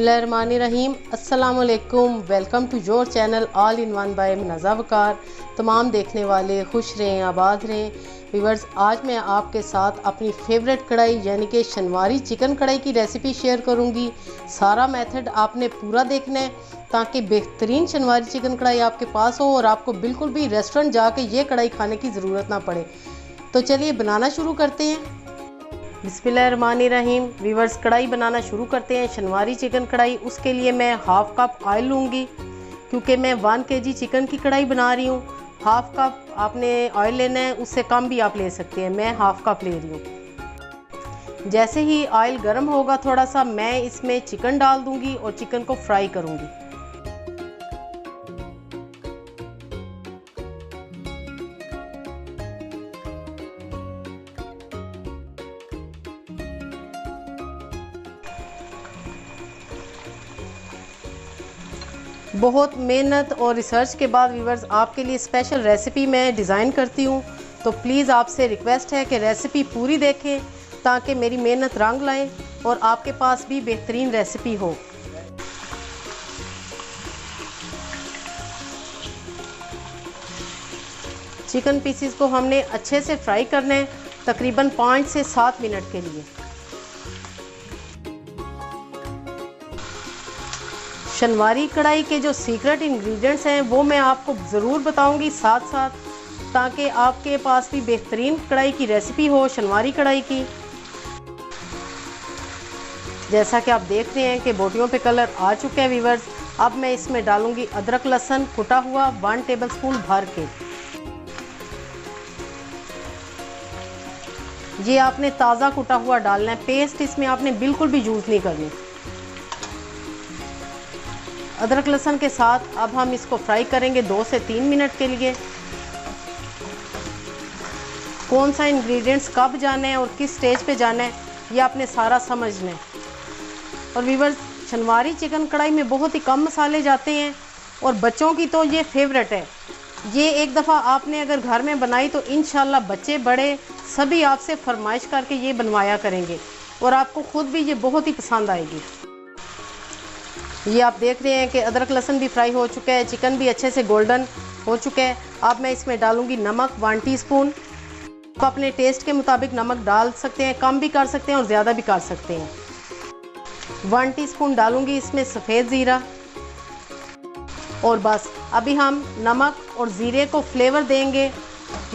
बिस्मिल्लाहिर्रहमानिर्रहीम। अस्सलामुअलैकुम। Welcome to your channel all in one by Munaza Waqar. तमाम देखने वाले खुश रहें, आबाद रहें। व्यूअर्स, आज मैं आपके साथ अपनी फेवरेट कढ़ाई यानी कि शनवारी चिकन कढ़ाई की रेसिपी शेयर करूंगी। सारा मेथड आपने पूरा देखना है ताकि बेहतरीन शनवारी चिकन कढ़ाई आपके पास हो और आपको बिल्कुल भी रेस्टोरेंट जाके ये कढ़ाई खाने की ज़रूरत ना पड़े। तो चलिए बनाना शुरू करते हैं। बिस्मिल्लाहिर्रहमानिर्रहीम। व्यूअर्स, कढ़ाई बनाना शुरू करते हैं। शनवारी चिकन कढ़ाई, उसके लिए मैं हाफ़ कप ऑयल लूँगी क्योंकि मैं 1 kg चिकन की कढ़ाई बना रही हूँ। हाफ़ कप आपने ऑयल लेना है, उससे कम भी आप ले सकते हैं। मैं हाफ़ कप ले रही हूँ। जैसे ही ऑयल गर्म होगा थोड़ा सा, मैं इसमें चिकन डाल दूँगी और चिकन को फ्राई करूँगी। बहुत मेहनत और रिसर्च के बाद व्यूअर्स आपके लिए स्पेशल रेसिपी मैं डिज़ाइन करती हूँ, तो प्लीज़ आपसे रिक्वेस्ट है कि रेसिपी पूरी देखें ताकि मेरी मेहनत रंग लाए और आपके पास भी बेहतरीन रेसिपी हो। चिकन पीसीज को हमने अच्छे से फ्राई करना है, तकरीबन 5 से 7 मिनट के लिए। शनवारी कढ़ाई के जो सीक्रेट इंग्रेडिएंट्स हैं वो मैं आपको ज़रूर बताऊंगी साथ साथ, ताकि आपके पास भी बेहतरीन कढ़ाई की रेसिपी हो शनवारी कढ़ाई की। जैसा कि आप देख रहे हैं कि बोटियों पे कलर आ चुके हैं व्यूअर्स। अब मैं इसमें डालूंगी अदरक लहसुन कुटा हुआ 1 टेबलस्पून भर के। ये आपने ताज़ा कुटा हुआ डालना है, पेस्ट इसमें आपने बिल्कुल भी यूज़ नहीं करनी। अदरक लहसुन के साथ अब हम इसको फ्राई करेंगे 2 से 3 मिनट के लिए। कौन सा इंग्रेडिएंट्स कब जाना है और किस स्टेज पे जाना है ये आपने सारा समझना है। और व्यूअर्स, शनवारी चिकन कढ़ाई में बहुत ही कम मसाले जाते हैं और बच्चों की तो ये फेवरेट है। ये एक दफ़ा आपने अगर घर में बनाई तो इंशाल्लाह बच्चे बड़े सभी आपसे फरमाइश करके ये बनवाया करेंगे और आपको खुद भी ये बहुत ही पसंद आएगी। ये आप देख रहे हैं कि अदरक लहसुन भी फ्राई हो चुका है, चिकन भी अच्छे से गोल्डन हो चुका है। अब मैं इसमें डालूंगी नमक 1 टीस्पून। आप अपने टेस्ट के मुताबिक नमक डाल सकते हैं, कम भी कर सकते हैं और ज़्यादा भी कर सकते हैं। 1 टीस्पून डालूंगी इसमें सफ़ेद ज़ीरा। और बस अभी हम नमक और ज़ीरे को फ्लेवर देंगे,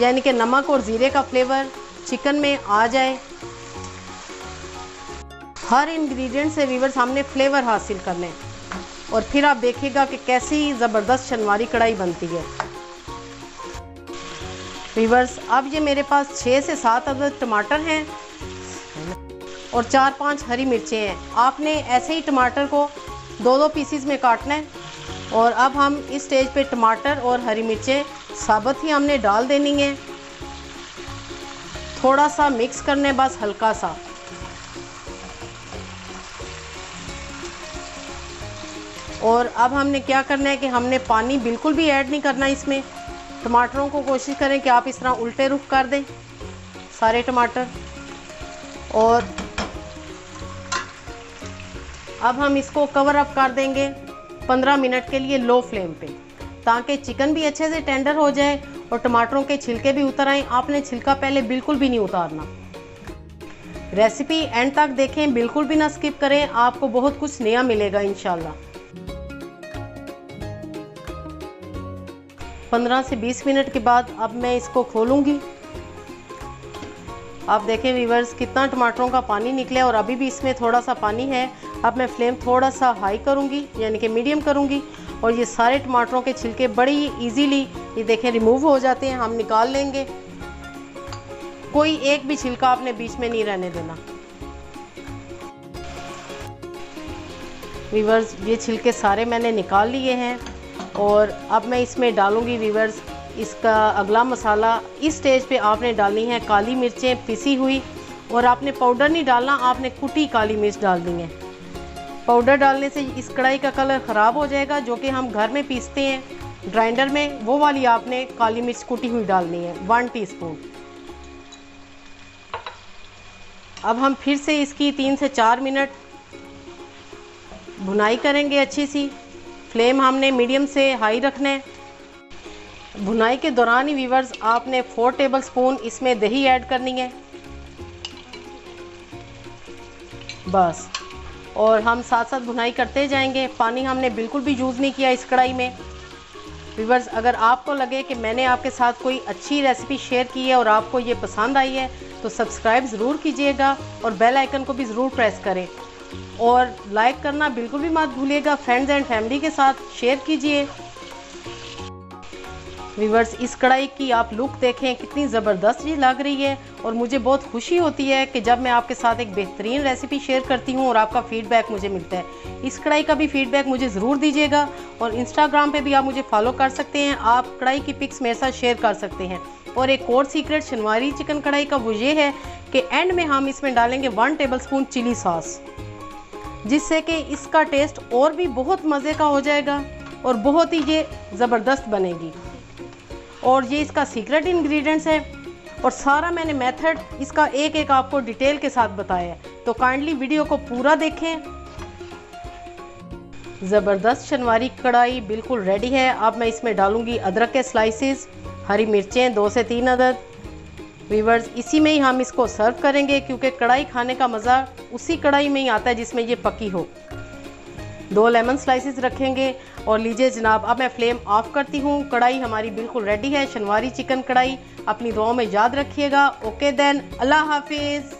यानी कि नमक और ज़ीरे का फ्लेवर चिकन में आ जाए। हर इंग्रेडिएंट से व्यूअर्स हमने फ्लेवर हासिल करने और फिर आप देखिएगा कि कैसी ज़बरदस्त शनवारी कढ़ाई बनती है। व्यूअर्स, अब ये मेरे पास 6 से 7 अदद टमाटर हैं और 4-5 हरी मिर्चें हैं। आपने ऐसे ही टमाटर को 2-2 पीसीज में काटना है। और अब हम इस स्टेज पे टमाटर और हरी मिर्चें साबुत ही हमने डाल देनी है। थोड़ा सा मिक्स करने, बस हल्का सा। और अब हमने क्या करना है कि हमने पानी बिल्कुल भी ऐड नहीं करना इसमें। टमाटरों को कोशिश करें कि आप इस तरह उल्टे रुख कर दें सारे टमाटर। और अब हम इसको कवर अप कर देंगे 15 मिनट के लिए लो फ्लेम पे, ताकि चिकन भी अच्छे से टेंडर हो जाए और टमाटरों के छिलके भी उतर आए। आपने छिलका पहले बिल्कुल भी नहीं उतारना। रेसिपी एंड तक देखें, बिल्कुल भी ना स्किप करें, आपको बहुत कुछ नया मिलेगा इंशाल्लाह। 15 से 20 मिनट के बाद अब मैं इसको खोलूंगी। आप देखें व्यूअर्स कितना टमाटरों का पानी निकला है और अभी भी इसमें थोड़ा सा पानी है। अब मैं फ्लेम थोड़ा सा हाई करूंगी, यानी कि मीडियम करूंगी, और ये सारे टमाटरों के छिलके बड़ी इजीली ये देखें रिमूव हो जाते हैं। हम निकाल लेंगे, कोई एक भी छिलका आपने बीच में नहीं रहने देना। व्यूअर्स, ये छिलके सारे मैंने निकाल लिए हैं और अब मैं इसमें डालूंगी व्यूअर्स इसका अगला मसाला। इस स्टेज पे आपने डालनी है काली मिर्चें पिसी हुई, और आपने पाउडर नहीं डालना, आपने कुटी काली मिर्च डालनी है। पाउडर डालने से इस कढ़ाई का कलर ख़राब हो जाएगा। जो कि हम घर में पीसते हैं ग्राइंडर में, वो वाली आपने काली मिर्च कुटी हुई डालनी है 1 टीस्पून। अब हम फिर से इसकी 3 से 4 मिनट भुनाई करेंगे अच्छी सी। फ्लेम हमने मीडियम से हाई रखना है। भुनाई के दौरान ही व्यूअर्स आपने 4 टेबलस्पून इसमें दही ऐड करनी है बस। और हम साथ साथ भुनाई करते जाएंगे। पानी हमने बिल्कुल भी यूज़ नहीं किया इस कढ़ाई में। व्यूअर्स, अगर आपको लगे कि मैंने आपके साथ कोई अच्छी रेसिपी शेयर की है और आपको ये पसंद आई है तो सब्सक्राइब ज़रूर कीजिएगा और बेल आइकन को भी ज़रूर प्रेस करें और लाइक करना बिल्कुल भी मत भूलिएगा। फ्रेंड्स एंड फैमिली के साथ शेयर कीजिए। व्यूअर्स, इस कढ़ाई की आप लुक देखें कितनी ज़बरदस्त ये लग रही है और मुझे बहुत खुशी होती है कि जब मैं आपके साथ एक बेहतरीन रेसिपी शेयर करती हूँ और आपका फीडबैक मुझे मिलता है। इस कढ़ाई का भी फीडबैक मुझे ज़रूर दीजिएगा और इंस्टाग्राम पे भी आप मुझे फॉलो कर सकते हैं। आप कढ़ाई की पिक्स मेरे साथ शेयर कर सकते हैं। और एक और सीक्रेट शनवारी चिकन कढ़ाई का वो ये है कि एंड में हम इसमें डालेंगे 1 टेबलस्पून चिली सॉस, जिससे कि इसका टेस्ट और भी बहुत मज़े का हो जाएगा और बहुत ही ये ज़बरदस्त बनेगी। और ये इसका सीक्रेट इंग्रेडिएंट्स है और सारा मैंने मेथड इसका एक एक आपको डिटेल के साथ बताया है, तो काइंडली वीडियो को पूरा देखें। ज़बरदस्त शनवारी कढ़ाई बिल्कुल रेडी है। अब मैं इसमें डालूंगी अदरक के स्लाइसेस, हरी मिर्चें 2 से 3 अदद। व्यूअर्स, इसी में ही हम इसको सर्व करेंगे क्योंकि कढ़ाई खाने का मज़ा उसी कढ़ाई में ही आता है जिसमें ये पकी हो। 2 लेमन स्लाइसेस रखेंगे और लीजिए जनाब, अब मैं फ्लेम ऑफ करती हूँ। कढ़ाई हमारी बिल्कुल रेडी है, शनवारी चिकन कढ़ाई। अपनी दुआओं में याद रखिएगा। ओके देन, अल्लाह हाफिज़।